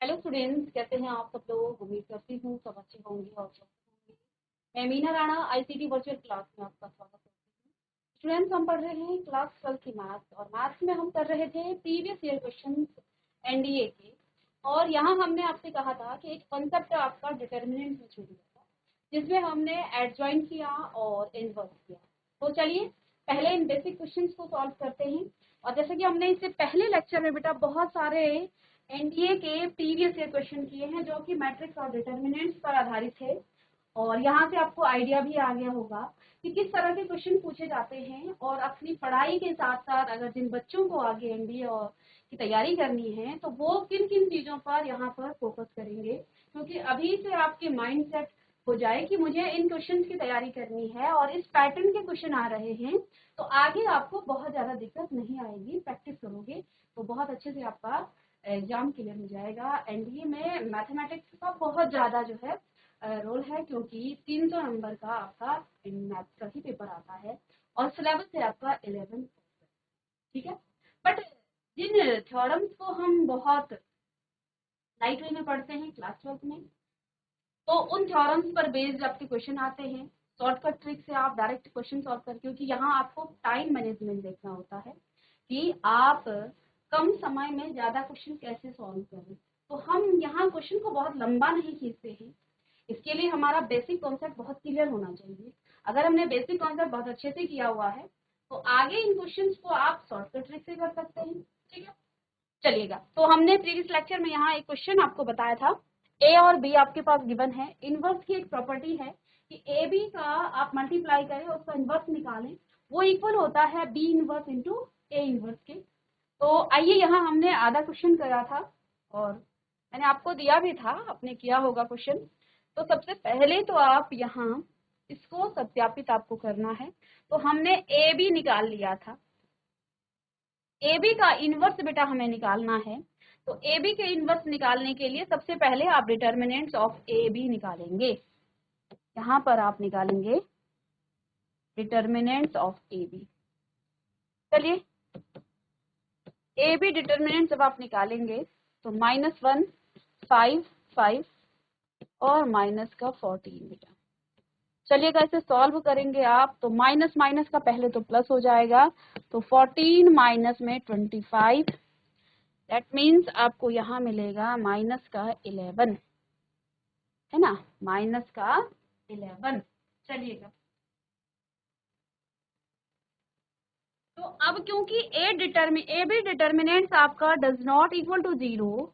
Hello students, कैसे हैं आप सब लोग। उम्मीद करती हूँ सब अच्छे होंगे और स्वस्थ होंगे। मैं Meena Rana ICT virtual class में आपका स्वागत करती हूँ। स्टूडेंट्स, हम पढ़ रहे हैं क्लास 12 की मैथ्स और मैथ्स में हम कर रहे थे प्रीवियस ईयर क्वेश्चन एनडीए के। और यहाँ हमने आपसे कहा था कि एक कॉन्सेप्ट आपका डिटर्मिनेंट में छूट गया था, जिसमें हमने एडजॉइन किया और इनवर्स किया। तो चलिए पहले इन बेसिक क्वेश्चंस को सॉल्व करते हैं। और जैसे कि हमने इससे पहले लेक्चर में बेटा बहुत सारे एनडीए के प्रीवियस ईयर क्वेश्चन किए हैं जो कि मैट्रिक्स और डिटर्मिनेंट्स पर आधारित है। और यहाँ से आपको आइडिया भी आ गया होगा कि किस तरह के क्वेश्चन पूछे जाते हैं। और अपनी पढ़ाई के साथ साथ अगर जिन बच्चों को आगे एनडीए और की तैयारी करनी है तो वो किन किन चीज़ों पर यहाँ पर फोकस करेंगे, क्योंकि अभी से आपके माइंड सेट हो जाए कि मुझे इन क्वेश्चंस की तैयारी करनी है और इस पैटर्न के क्वेश्चन आ रहे हैं, तो आगे आपको बहुत ज़्यादा दिक्कत नहीं आएगी। प्रैक्टिस करोगे तो बहुत अच्छे से आपका एग्जाम क्लियर हो जाएगा। एनडीए में मैथमेटिक्स का बहुत ज़्यादा जो है रोल है, क्योंकि 300 नंबर का आपका मैथ्स का ही पेपर आता है और सिलेबस है आपका 11। ठीक है, बट जिन थ्योरम्स को हम बहुत लाइट वे में पढ़ते हैं क्लास 12 में, तो उन थ्योरम्स पर बेस्ड आपके क्वेश्चन आते हैं। शॉर्टकट ट्रिक से आप डायरेक्ट क्वेश्चन सॉल्व कर, क्योंकि यहाँ आपको टाइम मैनेजमेंट देखना होता है कि आप कम समय में ज़्यादा क्वेश्चन कैसे सॉल्व करें। तो हम यहाँ क्वेश्चन को बहुत लंबा नहीं खींचते हैं। इसके लिए हमारा बेसिक कॉन्सेप्ट बहुत क्लियर होना चाहिए। अगर हमने बेसिक कॉन्सेप्ट बहुत अच्छे से किया हुआ है तो आगे इन क्वेश्चंस को आप शॉर्टकट ट्रिक से कर सकते हैं। ठीक है, चलिएगा। तो हमने प्रीवियस लेक्चर में यहाँ एक क्वेश्चन आपको बताया था। ए और बी आपके पास गिवन है। इनवर्स की एक प्रॉपर्टी है कि ए बी का आप मल्टीप्लाई करें, उसका इनवर्स निकालें, वो इक्वल होता है B inverse into A inverse के। तो आइए, यहाँ हमने आधा क्वेश्चन करा था और मैंने आपको दिया भी था, आपने किया होगा क्वेश्चन। तो सबसे पहले तो आप यहाँ इसको सत्यापित आपको करना है। तो हमने ए बी निकाल लिया था। ए बी का इनवर्स बेटा हमें निकालना है। तो ए बी के इनवर्स निकालने के लिए सबसे पहले आप डिटर्मिनेंट्स ऑफ ए बी निकालेंगे। यहाँ पर आप निकालेंगे डिटर्मिनेंट्स ऑफ ए बी। चलिए, ए बी डिटर्मिनेंट जब आप निकालेंगे तो -1 5 5 और माइनस का 14 बेटा। चलिएगा, इसे सॉल्व करेंगे आप तो माइनस माइनस का पहले तो प्लस हो जाएगा। तो 14 माइनस में 25, दैट मीन्स आपको यहाँ मिलेगा माइनस का 11, है ना, माइनस का 11। चलिएगा, तो अब क्योंकि ए बी डिटर्मिनेंट्स आपका does not equal to 0,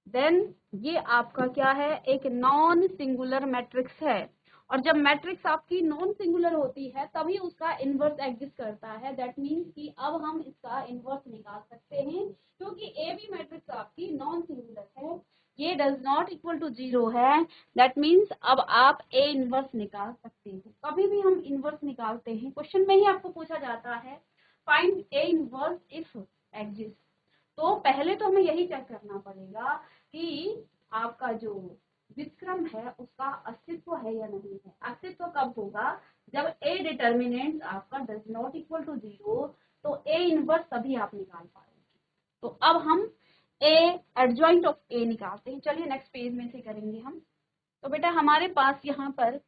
then ये आपका क्या है, एक नॉन सिंगुलर मैट्रिक्स है। और जब मैट्रिक्स आपकी नॉन सिंगुलर होती है तभी उसका इनवर्स एग्जिस्ट करता है। दैट मीन्स कि अब हम इसका इनवर्स निकाल सकते हैं, क्योंकि ए बी मैट्रिक्स आपकी नॉन सिंगुलर है, ये डज नॉट इक्वल टू 0 है। दैट मीन्स अब आप ए इनवर्स निकाल सकते हो। कभी भी हम इनवर्स निकालते हैं, क्वेश्चन में ही आपको पूछा जाता है find A inverse if exist. तो पहले तो हमें यही चेक करना पड़ेगा कि आपका जो व्युत्क्रम है उसका अस्तित्व है या नहीं है। अस्तित्व कब होगा, जब ए डिटर्मिनेंट आपका डज नॉट इक्वल टू 0, तो ए इनवर्स तभी आप निकाल पाएंगे। तो अब हम ए एडजॉइंट ऑफ ए निकालते हैं। चलिए नेक्स्ट पेज में से करेंगे हम। तो बेटा हमारे पास यहाँ पर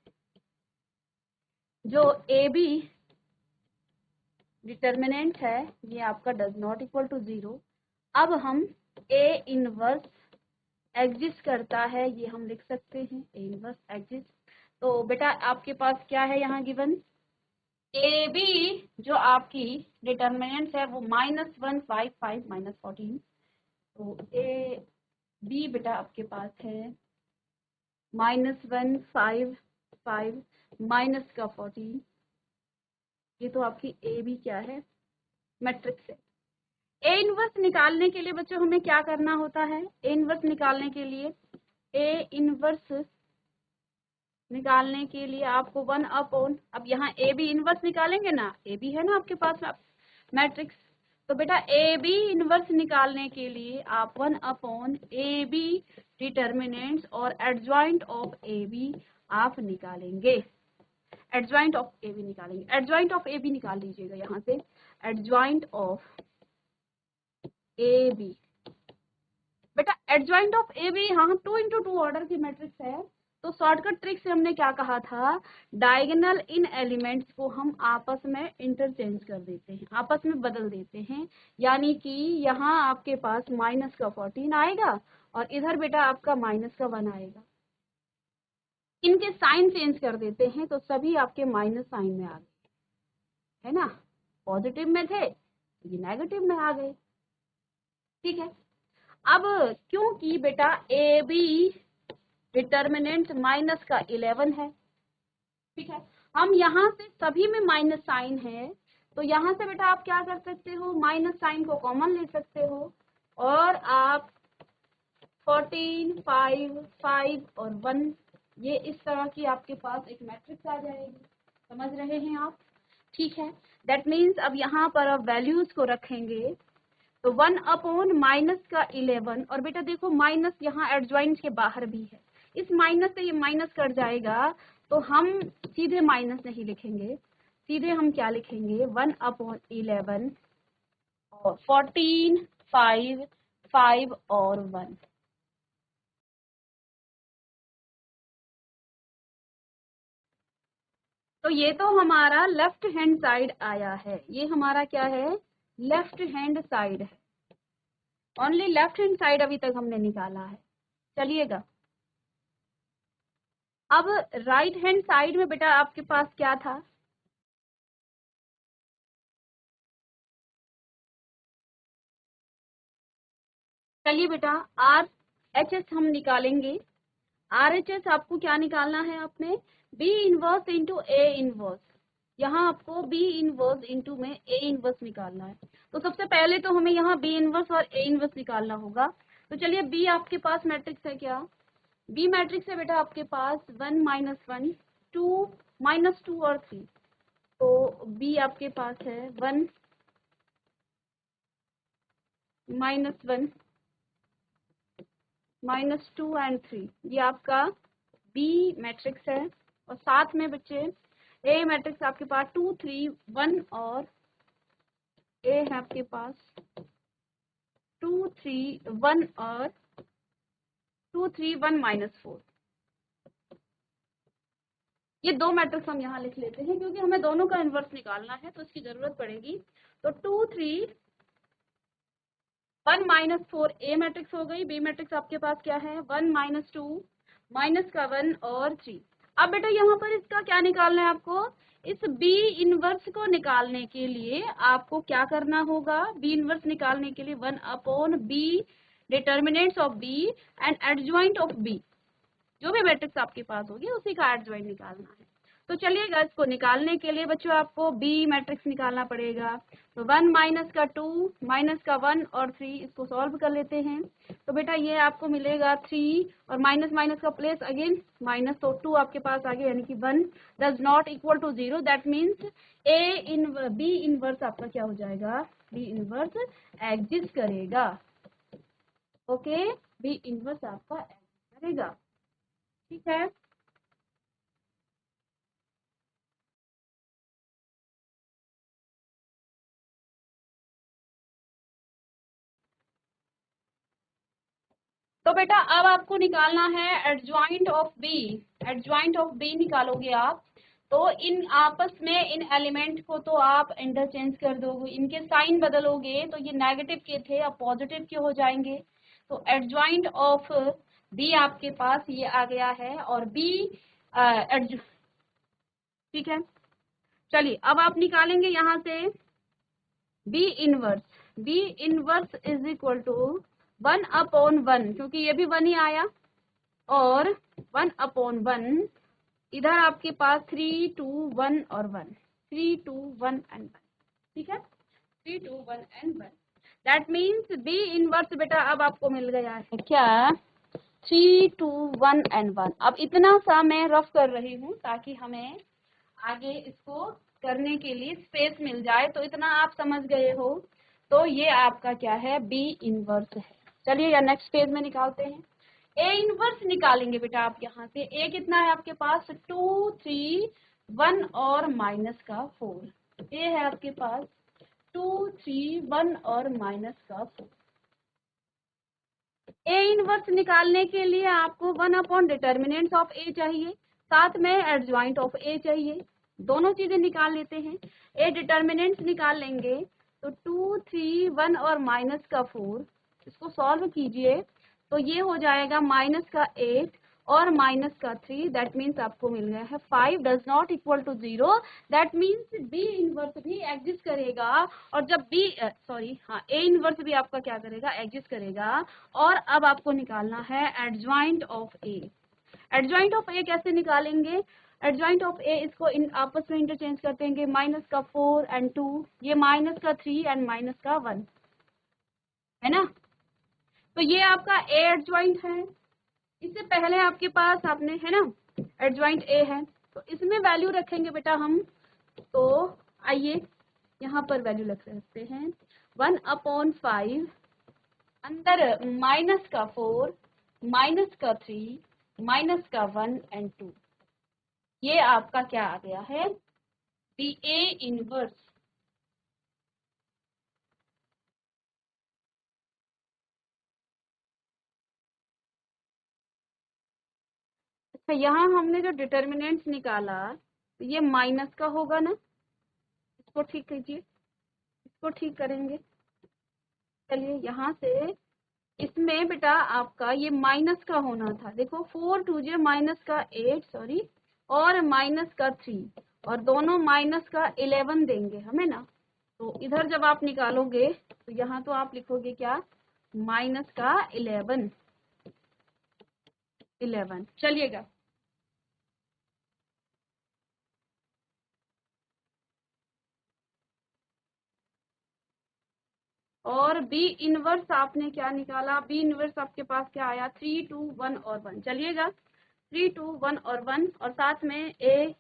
जो ए बी डिटर्मिनेंट है ये आपका डज नॉट इक्वल टू 0। अब हम ए इनवर्स एग्जिस्ट करता है ये हम लिख सकते हैं, ए इनवर्स एग्जिस्ट। तो बेटा आपके पास क्या है यहाँ गिवन, ए बी जो आपकी डिटर्मिनेंट है वो -1 5 5 -14। तो ए बी बेटा आपके पास है -1 5 5 माइनस का 14। ये तो आपकी ए बी क्या है, मैट्रिक्स है। ए इनवर्स निकालने के लिए बच्चों हमें क्या करना होता है, ए इनवर्स निकालने के लिए, ए इनवर्स निकालने के लिए आपको 1/, अब यहाँ ए बी इनवर्स निकालेंगे ना, ए बी है ना आपके पास मैट्रिक्स। तो बेटा ए बी इनवर्स निकालने के लिए आप 1/AB डिटर्मिनेंट्स और एडजॉइंट ऑफ ए बी आप निकालेंगे। एडजॉइंट ऑफ ए बी निकालेंगे, एडजॉइंट ऑफ ए बी निकाल लीजिएगा यहाँ से। Adjoint of A B. बेटा एडजॉइंट ऑफ ए बी, हाँ 2x2 ऑर्डर की मैट्रिक्स है, तो शॉर्टकट ट्रिक से हमने क्या कहा था, डायगोनल इन एलिमेंट्स को हम आपस में इंटरचेंज कर देते हैं, आपस में बदल देते हैं। यानी कि यहाँ आपके पास माइनस का 14 आएगा और इधर बेटा आपका माइनस का 1 आएगा। इनके साइन चेंज कर देते हैं तो सभी आपके माइनस साइन में आ गए, है ना, पॉजिटिव में थे ये नेगेटिव में आ गए। ठीक है, अब क्योंकि बेटा ए बी डिटर्मिनेंट माइनस का 11 है, ठीक है, हम यहाँ से सभी में माइनस साइन है, तो यहाँ से बेटा आप क्या कर सकते हो, माइनस साइन को कॉमन ले सकते हो और आप 14, 5, 5 और 1 ये इस तरह की आपके पास एक मैट्रिक्स आ जाएगी। समझ रहे हैं आप? ठीक है, दैट मीन्स अब यहाँ पर आप वैल्यूज को रखेंगे तो 1 अपॉन माइनस का 11, और बेटा देखो माइनस यहाँ एडजॉइंट के बाहर भी है, इस माइनस से ये माइनस कट जाएगा तो हम सीधे माइनस नहीं लिखेंगे, सीधे हम क्या लिखेंगे 1 अपॉन 11 और 14, 5, 5 और 1। तो ये तो हमारा लेफ्ट हैंड साइड आया है, ये हमारा क्या है, लेफ्ट हैंड साइड है, ओनली लेफ्ट हैंड साइड अभी तक हमने निकाला है। चलिएगा, अब राइट हैंड साइड में बेटा आपके पास क्या था, चलिए बेटा आर एच एस हम निकालेंगे। आर एच एस आपको क्या निकालना है, आपने B inverse into A inverse, यहाँ आपको बी इनवर्स इंटू में ए इनवर्स निकालना है। तो सबसे पहले तो हमें यहाँ बी इनवर्स और ए इनवर्स निकालना होगा। तो चलिए बी आपके पास मैट्रिक्स है क्या, बी मैट्रिक्स है बेटा आपके पास 1 - 1 2 -2 और 3, तो बी आपके पास है 1 -1 -2 एंड 3, ये आपका बी मैट्रिक्स है। और साथ में बच्चे ए मैट्रिक्स आपके पास 2 3 1 और ए है आपके पास 2 3 1 और 2 3 1 -4। ये दो मैट्रिक्स हम यहाँ लिख लेते हैं क्योंकि हमें दोनों का इन्वर्स निकालना है तो इसकी जरूरत पड़ेगी। तो 2 3 1 -4 ए मैट्रिक्स हो गई, बी मैट्रिक्स आपके पास क्या है 1 -2 माइनस का 1 और 3। अब बेटा यहाँ पर इसका क्या निकालना है आपको, इस बी इनवर्स को निकालने के लिए आपको क्या करना होगा, बी इनवर्स निकालने के लिए 1 upon B determinants of B and adjoint of B, जो भी मैट्रिक्स आपके पास होगी उसी का एडजॉइंट निकालना है। तो चलिएगा, इसको निकालने के लिए बच्चों आपको बी मैट्रिक्स निकालना पड़ेगा। तो 1 माइनस का 2 माइनस का 1 और 3, इसको सॉल्व कर लेते हैं। तो बेटा ये आपको मिलेगा 3 और माइनस माइनस का प्लेस अगेन माइनस, तो 2 आपके पास आ गया, यानी कि 1 does not equal to 0, that means B inverse आपका क्या हो जाएगा, बी इनवर्स एग्जिस्ट करेगा। ओके, बी इनवर्स आपका एग्जिस्ट करेगा। ठीक है, तो बेटा अब आपको निकालना है adjoint of B, adjoint of B निकालोगे आप, तो इन आपस में इन एलिमेंट को तो आप इंटरचेंज कर दोगे, इनके साइन बदलोगे तो ये नेगेटिव के थे अब पॉजिटिव के हो जाएंगे। तो एडजॉइंट ऑफ बी आपके पास ये आ गया है और बी ठीक है, चलिए अब आप निकालेंगे यहाँ से B inverse, B inverse is equal to 1 upon 1, क्योंकि ये भी 1 ही आया, और 1 अपॉन 1 इधर आपके पास 3 2 1 और 1, 3 2 1 एंड 1, ठीक है, 3 2 1 and 1, that means B inverse बेटा अब आपको मिल गया है क्या, 3 2 1 एंड 1। अब इतना सा मैं रफ कर रही हूँ ताकि हमें आगे इसको करने के लिए स्पेस मिल जाए, तो इतना आप समझ गए हो, तो ये आपका क्या है, बी इनवर्स है। चलिए या नेक्स्ट पेज में निकालते हैं, ए इनवर्स निकालेंगे बेटा आप यहाँ से। ए कितना है आपके पास 2 3 1 और माइनस का 4, ए है आपके पास 2 3 1 और माइनस का 4। ए इनवर्स निकालने के लिए आपको 1 डिटर्मिनेंट्स ऑफ ए चाहिए, साथ में एडजॉइंट ऑफ ए चाहिए। दोनों चीजें निकाल लेते हैं। ए डिटर्मिनेंट्स निकाल लेंगे तो 2, 3, 1 और माइनस का 4, इसको सॉल्व कीजिए तो ये हो जाएगा माइनस का 8 और माइनस का 3, दैट मीन्स आपको मिल गया है 5 does not equal to 0, that means B inverse भी एग्जिस्ट करेगा। और जब बी ए इनवर्स भी आपका क्या करेगा, एग्जिस्ट करेगा। और अब आपको निकालना है adjoint of A. Adjoint of A कैसे निकालेंगे, एडजॉइंट ऑफ ए इसको इन आपस में इंटरचेंज कर देंगे, माइनस का 4 एंड 2, ये माइनस का 3 एंड माइनस का 1 है ना। तो ये आपका ए एडजॉइंट है। इससे पहले आपके पास आपने है ना एडजॉइंट ए है, तो इसमें वैल्यू रखेंगे बेटा हम। तो आइए यहाँ पर वैल्यू रख सकते हैं 1/5, अंदर माइनस का 4, माइनस का 3, माइनस का 1 एंड 2, ये आपका क्या आ गया है, बी ए इनवर्स। अच्छा, यहाँ हमने जो डिटर्मिनेंट्स निकाला तो ये माइनस का होगा ना, इसको ठीक कीजिए, इसको ठीक करेंगे। चलिए यहाँ से इसमें बेटा आपका ये माइनस का होना था, देखो 4 2 जे माइनस का 8 सॉरी और माइनस का 3 और दोनों माइनस का 11 देंगे हमें ना। तो इधर जब आप निकालोगे तो यहाँ तो आप लिखोगे क्या, माइनस का 11 चलिएगा। और बी इनवर्स आपने क्या निकाला, बी इनवर्स आपके पास क्या आया, 3 2 1 और 1। चलिएगा 3 2 1 और 1 और साथ में ए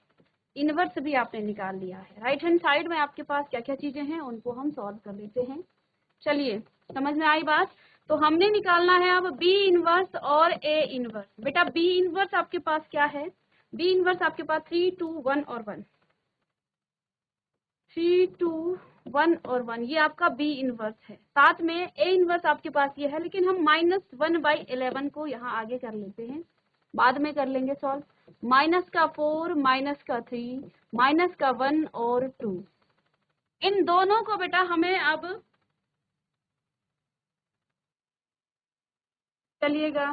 इनवर्स भी आपने निकाल लिया है। राइट हैंड साइड में आपके पास क्या क्या चीजें हैं उनको हम सॉल्व कर लेते हैं। चलिए समझ में आई बात। तो हमने निकालना है अब बी इनवर्स और ए इनवर्स। बेटा बी इनवर्स आपके पास क्या है, बी इनवर्स आपके पास 3 2 1 और 1, 3 2 1 और 1, ये आपका बी इनवर्स है। साथ में ए इनवर्स आपके पास ये है, लेकिन हम -1/11 को यहाँ आगे कर लेते हैं, बाद में कर लेंगे सॉल्व। माइनस का 4, माइनस का 3, माइनस का 1 और 2, इन दोनों को बेटा हमें अब चलिएगा,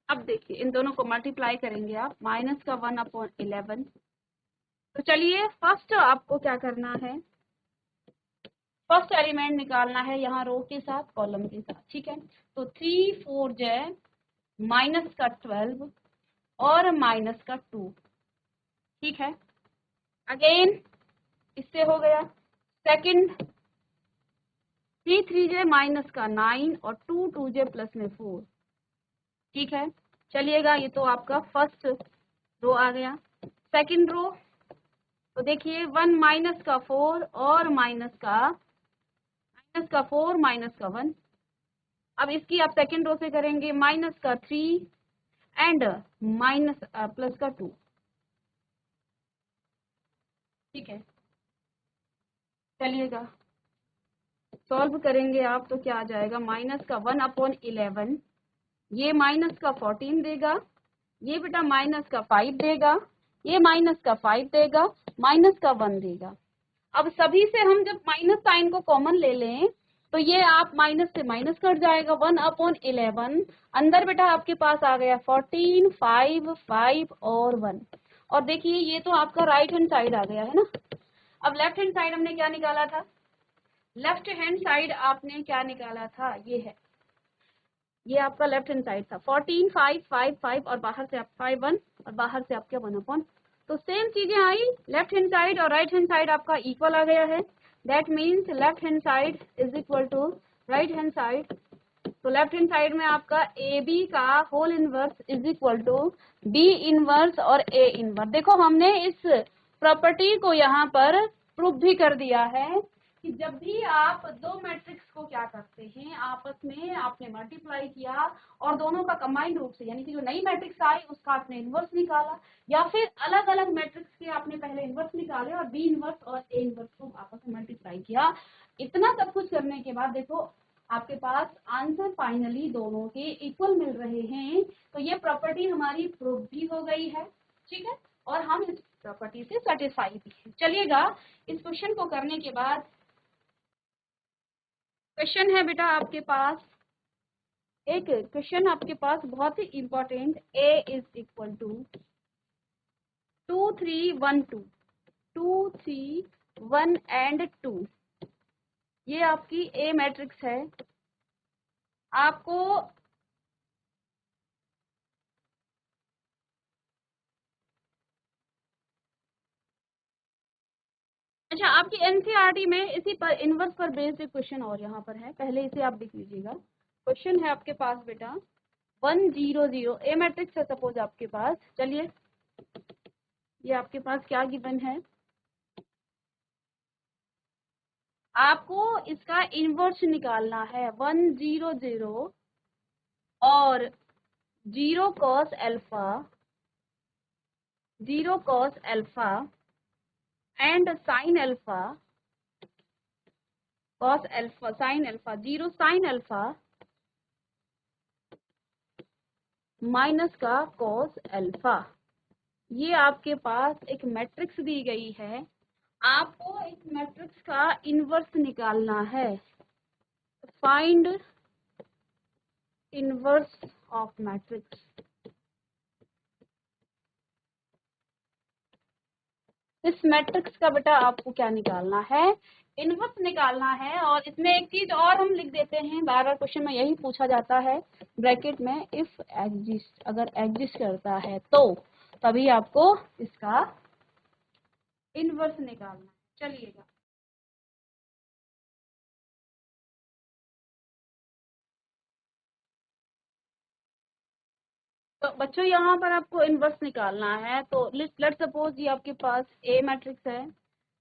अब देखिए इन दोनों को मल्टीप्लाई करेंगे आप, माइनस का 1/11। तो चलिए फर्स्ट आपको क्या करना है, फर्स्ट एलिमेंट निकालना है यहाँ रो के साथ कॉलम के साथ, ठीक है। तो 3 4 जे माइनस का 12 और माइनस का 2, ठीक है। अगेन इससे हो गया। सेकंड 3 3 जे माइनस का 9 और 2 2 जे प्लस में 4, ठीक है। चलिएगा ये तो आपका फर्स्ट रो आ गया। सेकंड रो तो देखिए 1 माइनस का 4 और माइनस का 4 माइनस का 1। अब इसकी आप सेकंड रो से करेंगे माइनस का 3 एंड माइनस प्लस का 2, ठीक है। चलिएगा सॉल्व करेंगे आप तो क्या आ जाएगा, माइनस का 1/11, ये माइनस का 14 देगा, ये बेटा माइनस का 5 देगा, ये माइनस का 5 देगा, माइनस का 1 देगा। अब सभी से हम जब माइनस साइन को कॉमन ले लें तो ये आप माइनस से माइनस कट जाएगा, 1/11 अंदर बेटा आपके पास आ गया 14 5 5 और 1। और देखिए ये तो आपका राइट हैंड साइड आ गया है ना। अब लेफ्ट हैंड साइड हमने क्या निकाला था, लेफ्ट हैंड साइड आपने क्या निकाला था, ये है, ये आपका लेफ्ट हैंड साइड था 14 5 5 5 और बाहर से आप 5 1 और बाहर से आपके 1/, तो सेम चीजें आई, लेफ्ट हैंड साइड और राइट हैंड साइड आपका इक्वल आ गया है। That means left hand side is equal to right hand side. तो लेफ्ट हैंड साइड में आपका ए बी का whole inverse is equal to B inverse और ए इनवर्स। देखो हमने इस प्रॉपर्टी को यहाँ पर प्रूव भी कर दिया है कि जब भी आप दो मैट्रिक्स को क्या करते हैं, आपस में आपने मल्टीप्लाई किया और दोनों का कंबाइंड रूप से, यानी कि जो नई मैट्रिक्स आई उसका आपने इनवर्स निकाला, या फिर अलग अलग मैट्रिक्स के आपने पहले इनवर्स निकाले और बी इनवर्स और ए इनवर्स को आपस में मल्टीप्लाई किया। इतना सब कुछ करने के बाद देखो आपके पास आंसर फाइनली दोनों के इक्वल मिल रहे हैं, तो ये प्रॉपर्टी हमारी प्रूव भी हो गई है, ठीक है, और हम इस प्रॉपर्टी से सेटिस्फाई भी हैं। चलिएगा, इस क्वेश्चन को करने के बाद क्वेश्चन है बेटा आपके पास, एक क्वेश्चन आपके पास बहुत ही important, A is equal to 2 3 1 2 2 3 1 and 2, ये आपकी ए मैट्रिक्स है। आपको अच्छा, आपकी एनसीईआरटी में इसी पर इनवर्स पर बेस्ड एक क्वेश्चन और यहाँ पर है, पहले इसे आप देख लीजिएगा। क्वेश्चन है आपके पास बेटा 1 0 0, ए मैट्रिक्स है सपोज आपके पास। चलिए, ये आपके पास क्या गिवन है, आपको इसका इनवर्स निकालना है। 1 0 0 और 0 cos alpha, 0 cos alpha and sin alpha, cos alpha sin alpha, 0 sin alpha minus का cos अल्फा। ये आपके पास एक मैट्रिक्स दी गई है, आपको इस मैट्रिक्स का इनवर्स निकालना है। Find inverse of matrix. इस मैट्रिक्स का बेटा आपको क्या निकालना है, इनवर्स निकालना है। और इसमें एक चीज और हम लिख देते हैं, बार बार क्वेश्चन में यही पूछा जाता है ब्रैकेट में, इफ एग्जिस्ट, अगर एग्जिस्ट करता है तो तभी आपको इसका इनवर्स निकालना है। चलिएगा, तो बच्चों यहाँ पर आपको इनवर्स निकालना है। तो लेट सपोज ये आपके पास ए मैट्रिक्स है,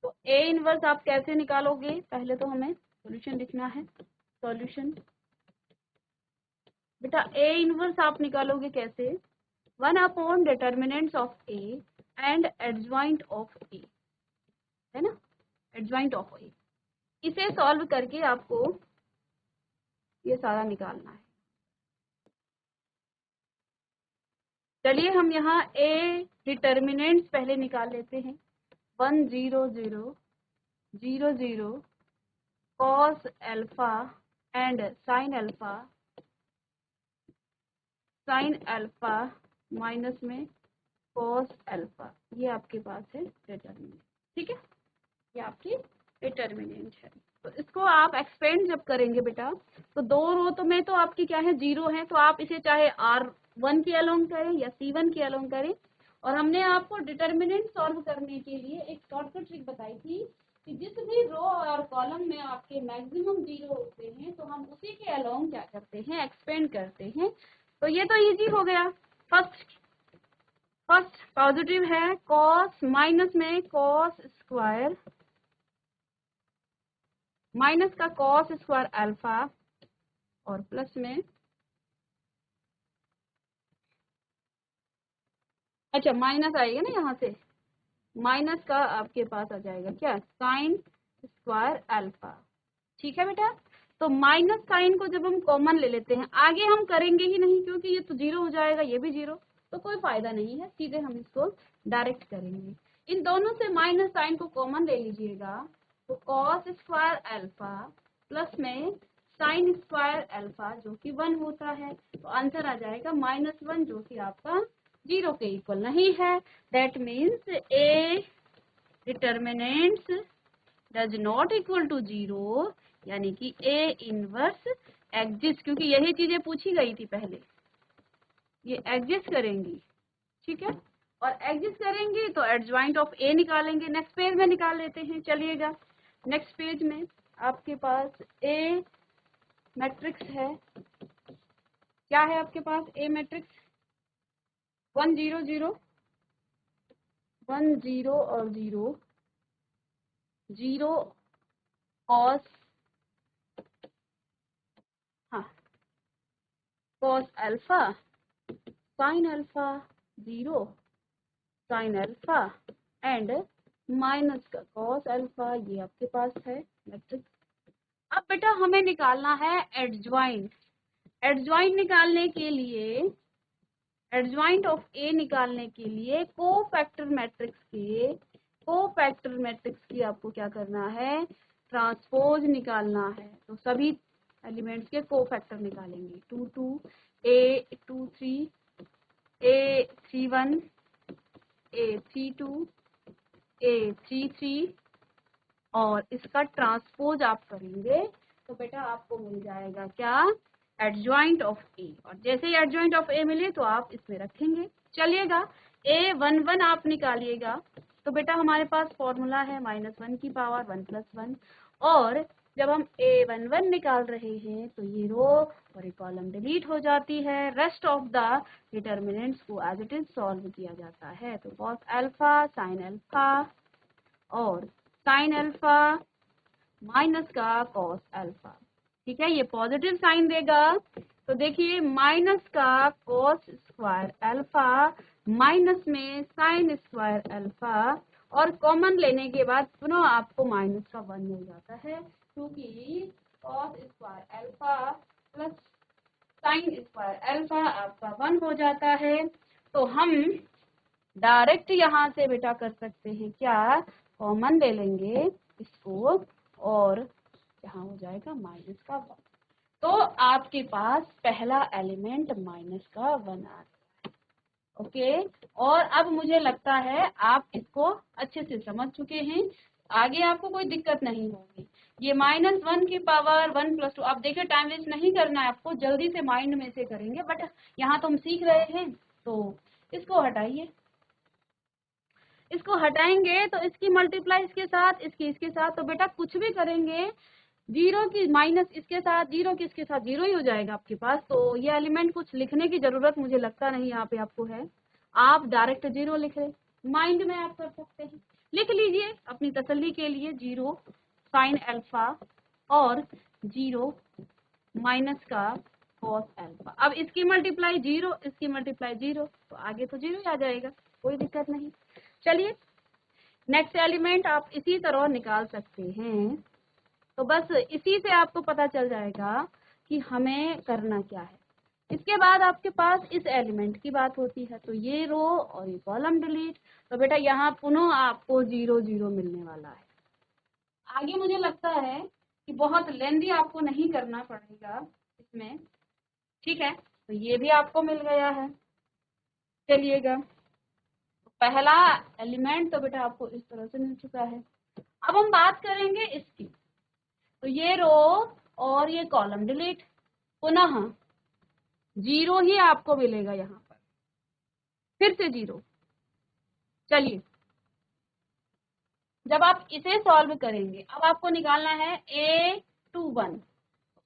तो ए इनवर्स आप कैसे निकालोगे, पहले तो हमें सॉल्यूशन लिखना है। सॉल्यूशन बेटा ए इनवर्स आप निकालोगे कैसे, 1 upon determinants of A and adjoint of A, है ना, एडजॉइंट ऑफ ए। इसे सॉल्व करके आपको ये सारा निकालना है। चलिए हम यहाँ ए डिटर्मिनेंट्स पहले निकाल लेते हैं। 1 0 0 0 0 cos alpha and sin alpha, sin alpha minus में cos अल्फा, ये आपके पास है डिटर्मिनेंट, ठीक है, ये आपकी डिटर्मिनेंट है। तो इसको आप एक्सपेंड जब करेंगे बेटा, तो दो रो तो में तो आपकी क्या है, जीरो है, तो आप इसे चाहे R1 के अलोंग करें या C1 के अलोंग करें। और हमने आपको डिटर्मिनेंट सॉल्व करने के लिए एक शॉर्टकट ट्रिक बताई थी कि जिस भी रो और कॉलम में आपके मैक्सिमम जीरो होते हैं, तो हम उसी के अलोंग क्या करते हैं, एक्सपेंड करते हैं। तो ये तो इजी हो गया। फर्स्ट पॉजिटिव है, कॉस माइनस में कॉस स्क्वायर, माइनस का कॉस स्क्वायर अल्फा और प्लस में, अच्छा माइनस आएगा ना यहाँ से, माइनस का आपके पास आ जाएगा क्या, साइन स्क्वायर अल्फा, ठीक है बेटा। तो माइनस साइन को जब हम कॉमन ले लेते हैं, आगे हम करेंगे ही नहीं क्योंकि ये तो जीरो हो जाएगा, ये भी जीरो, तो कोई फायदा नहीं है, सीधे हम इसको डायरेक्ट करेंगे। इन दोनों से माइनस साइन को कॉमन ले लीजिएगा, तो कॉस स्क्वायर अल्फा प्लस में साइन स्क्वायर अल्फा जो कि 1 होता है, तो आंसर आ जाएगा -1 जो कि आपका जीरो के इक्वल नहीं है। That means A determinants does not equal to zero, यानी कि ए इनवर्स एग्जिस्ट, क्योंकि यही चीजें पूछी गई थी पहले, ये एग्जिस्ट करेंगी, ठीक है, और एग्जिस्ट करेंगी तो एडजॉइंट ऑफ ए निकालेंगे। नेक्स्ट पेज में निकाल लेते हैं। चलिएगा, नेक्स्ट पेज में आपके पास ए मैट्रिक्स है, क्या है आपके पास ए मैट्रिक्स, 1 0 0 1 0 और 0 0 cos, हाँ, cos alpha sin alpha 0 sin alpha and minus का cos अल्फा, ये आपके पास है मैट्रिक्स। अब बेटा हमें निकालना है एडज्वाइंट। एडज्वाइंट निकालने के लिए, एडज्वाइंट ऑफ ए निकालने के लिए कोफैक्टर मैट्रिक्स की आपको क्या करना है, ट्रांसपोज निकालना है। तो सभी एलिमेंट्स के कोफैक्टर निकालेंगे, 2 2 a 2 3 a 3 1 a 3 2 a 3 3 और इसका ट्रांसपोज आप करेंगे तो बेटा आपको मिल जाएगा क्या, एडजॉइंट ऑफ ए। और जैसे ही एडजॉइंट ऑफ ए मिले तो आप इसमें रखेंगे। चलिएगा a11 आप निकालिएगा तो बेटा हमारे पास फॉर्मूला है -1 की पावर 1 + 1। और जब हम a11 निकाल रहे हैं तो ये रो और ये कॉलम डिलीट हो जाती है। रेस्ट ऑफ द डिटर्मिनेंट्स को एज इट इज सॉल्व किया जाता है। तो कॉस अल्फा साइन अल्फा और साइन अल्फा माइनस का कॉस अल्फा, ठीक है, ये पॉजिटिव साइन देगा। तो देखिए माइनस का कॉस स्क्वायर अल्फा माइनस में साइन स्क्वायर अल्फा और कॉमन लेने के बाद पुनः आपको माइनस का 1 मिल जाता है, क्योंकि cos square alpha plus sine square alpha आपका 1 हो जाता है। तो हम डायरेक्ट यहाँ से बेटा कर सकते हैं क्या, कॉमन ले लेंगे इसको और यहाँ हो जाएगा माइनस का 1। तो आपके पास पहला एलिमेंट माइनस का 1 आ गया। ओके, और अब मुझे लगता है आप इसको अच्छे से समझ चुके हैं, आगे आपको कोई दिक्कत नहीं होगी। ये -1 की पावर 1 + 2, आप देखिए टाइम वेस्ट नहीं करना है आपको, जल्दी से माइंड में से करेंगे, बट यहाँ तो हम सीख रहे हैं। तो इसको हटाइए, इसको हटाएंगे तो इसकी मल्टीप्लाई इसके साथ, इसकी इसके साथ, तो बेटा कुछ भी करेंगे जीरो की माइनस इसके साथ, जीरो की इसके साथ, जीरो ही हो जाएगा आपके पास। तो ये एलिमेंट कुछ लिखने की जरूरत मुझे लगता नहीं यहाँ पे आपको है, आप डायरेक्ट जीरो लिख रहे, माइंड में आप कर सकते हैं, लिख लीजिए अपनी तसल्ली के लिए, जीरो साइन अल्फा और जीरो माइनस का कॉस अल्फा। अब इसकी मल्टीप्लाई जीरो, इसकी मल्टीप्लाई जीरो, तो आगे तो जीरो आ जाएगा, कोई दिक्कत नहीं। चलिए नेक्स्ट एलिमेंट आप इसी तरह निकाल सकते हैं। तो बस इसी से आपको पता चल जाएगा कि हमें करना क्या है। इसके बाद आपके पास इस एलिमेंट की बात होती है, तो ये रो और ये कॉलम डिलीट, तो बेटा यहाँ पुनः आपको 0 0 मिलने वाला है। आगे मुझे लगता है कि बहुत लेंदी आपको नहीं करना पड़ेगा इसमें, ठीक है, तो ये भी आपको मिल गया है। चलिएगा पहला एलिमेंट तो बेटा आपको इस तरह से मिल चुका है। अब हम बात करेंगे इसकी, तो ये रो और ये कॉलम डिलीट, पुनः 0 ही आपको मिलेगा यहाँ पर, फिर से 0। चलिए जब आप इसे सॉल्व करेंगे, अब आपको निकालना है a21,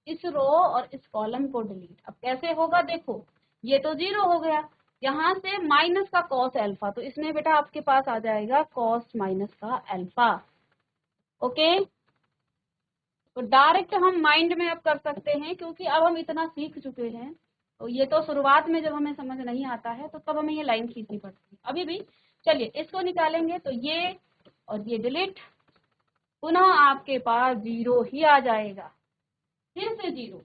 इस रो और इस कॉलम को डिलीट। अब कैसे होगा, देखो ये तो 0 हो गया, यहाँ से माइनस का कॉस अल्फा, तो इसमें बेटा आपके पास आ जाएगा कॉस माइनस का अल्फा। ओके, तो डायरेक्ट हम माइंड में अब कर सकते हैं, क्योंकि अब हम इतना सीख चुके हैं। तो ये तो शुरुआत में जब हमें समझ नहीं आता है तो तब हमें ये लाइन खींचनी पड़ती है, अभी भी। चलिए इसको निकालेंगे, तो ये और ये डिलीट, पुनः आपके पास 0 ही आ जाएगा, फिर से 0,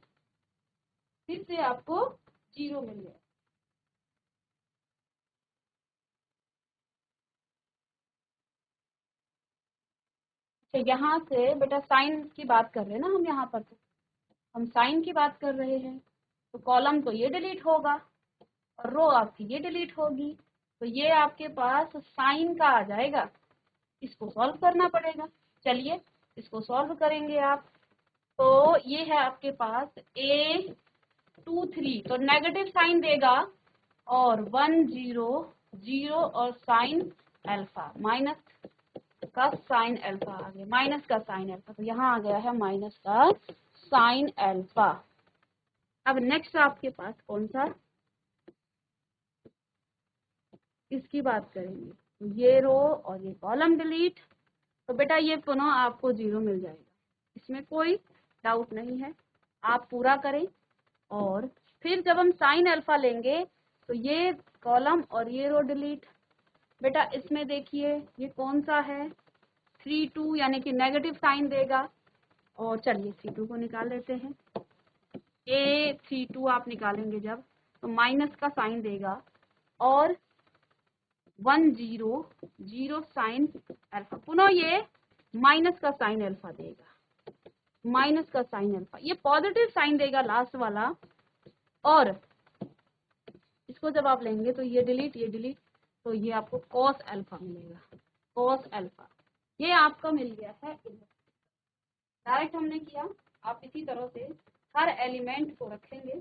फिर से आपको 0 मिल गया। तो यहाँ से बेटा साइन की बात कर रहे हैं ना हम, यहाँ पर तो हम साइन की बात कर रहे हैं। तो कॉलम तो ये डिलीट होगा और रो आपकी ये डिलीट होगी, तो ये आपके पास साइन का आ जाएगा, इसको सॉल्व करना पड़ेगा। चलिए इसको सॉल्व करेंगे आप, तो ये है आपके पास a23, तो नेगेटिव साइन देगा और 1 0 0 और साइन अल्फा, माइनस का साइन अल्फा आ गया, माइनस का साइन अल्फा, तो यहाँ आ गया है माइनस का साइन अल्फा। अब नेक्स्ट आपके पास कौन सा, इसकी बात करेंगे, तो ये रो और ये कॉलम डिलीट, तो बेटा ये पुनः आपको 0 मिल जाएगा, इसमें कोई डाउट नहीं है, आप पूरा करें। और फिर जब हम साइन अल्फा लेंगे तो ये कॉलम और ये रो डिलीट, बेटा इसमें देखिए ये कौन सा है, 3 2, यानी कि नेगेटिव साइन देगा और चलिए C2 को निकाल लेते हैं। ए C2 आप निकालेंगे जब तो माइनस का साइन देगा और 1 0 0 साइन अल्फा, पुनः ये माइनस का साइन अल्फा देगा, माइनस का साइन अल्फा, ये पॉजिटिव साइन देगा लास्ट वाला, और इसको जब आप लेंगे तो ये डिलीट तो ये आपको कॉस अल्फा मिलेगा, कॉस अल्फा। ये आपका मिल गया है डायरेक्ट हमने किया। आप इसी तरह से हर एलिमेंट को रखेंगे।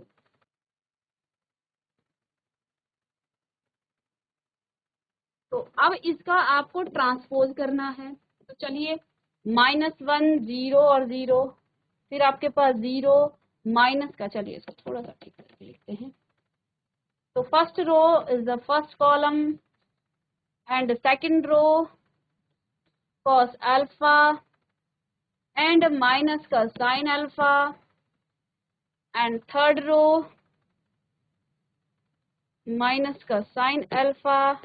तो अब इसका आपको ट्रांसपोज करना है। तो चलिए -1 0 और 0, फिर आपके पास 0 माइनस का, चलिए इसको थोड़ा सा ठीक करके लिखते हैं। तो first row is the first column and second row cos alpha and minus का sine alpha, and third row minus का sine alpha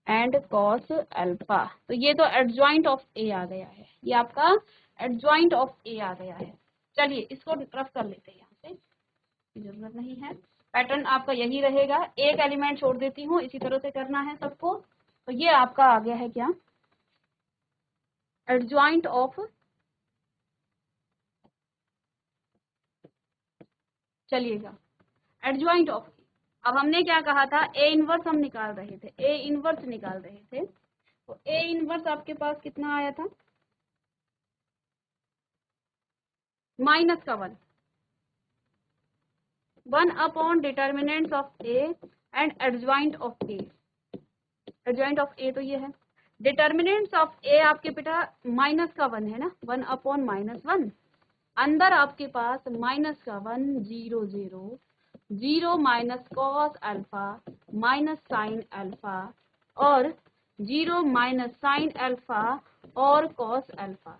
and cos alpha. तो ये तो एडजॉइंट ऑफ ए आ गया है, ये आपका एडजॉइंट ऑफ ए आ गया है। चलिए इसको रफ कर लेते हैं, यहाँ से जरूरत नहीं है, पैटर्न आपका यही रहेगा। एक एलिमेंट छोड़ देती हूँ, इसी तरह से करना है सबको। तो ये आपका आ गया है क्या, एडजॉइंट ऑफ, चलिएगा एडजॉइंट ऑफ। अब हमने क्या कहा था, ए इनवर्स हम निकाल रहे थे, ए इनवर्स निकाल रहे थे। तो ए इनवर्स आपके पास कितना आया था, माइनस का 1 upon determinants of A and adjoint of A. Adjoint of A तो ये है, डिटर्मिनेंट्स ऑफ ए आपके बेटा माइनस का 1 है ना, 1 अपॉन -1, अंदर आपके पास माइनस का 1 0 0 0 minus cos alpha minus sine alpha और 0 माइनस साइन अल्फा और कॉस अल्फा।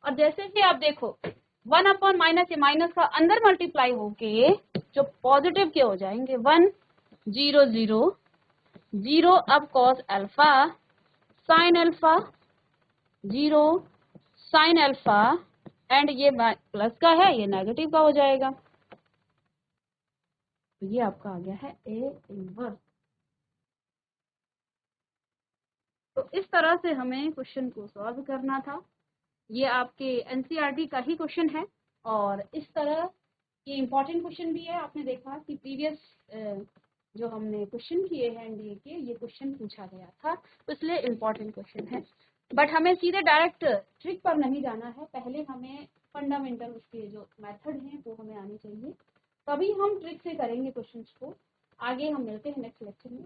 और जैसे कि आप देखो 1 अपॉन माइनस, ये माइनस का अंदर मल्टीप्लाई होके जो पॉजिटिव के हो जाएंगे, 1 0 0 0 अब cos alpha sine alpha 0 sign alpha and ये प्लस का है, ये नेगेटिव का हो जाएगा। तो ये आपका आ गया है ए इनवर्स। तो इस तरह से हमें क्वेश्चन को सॉल्व करना था। ये आपके एनसीईआरटी का ही क्वेश्चन है और इस तरह ये इम्पोर्टेंट क्वेश्चन भी है। आपने देखा कि प्रीवियस जो हमने क्वेश्चन किए हैं एनडीए के, ये क्वेश्चन पूछा गया था, तो इसलिए इम्पोर्टेंट क्वेश्चन है। बट हमें सीधे डायरेक्ट ट्रिक पर नहीं जाना है, पहले हमें फंडामेंटल उसके जो मेथड हैं वो हमें आनी चाहिए, तभी हम ट्रिक से करेंगे क्वेश्चंस को। आगे हम मिलते हैं नेक्स्ट लेक्चर में।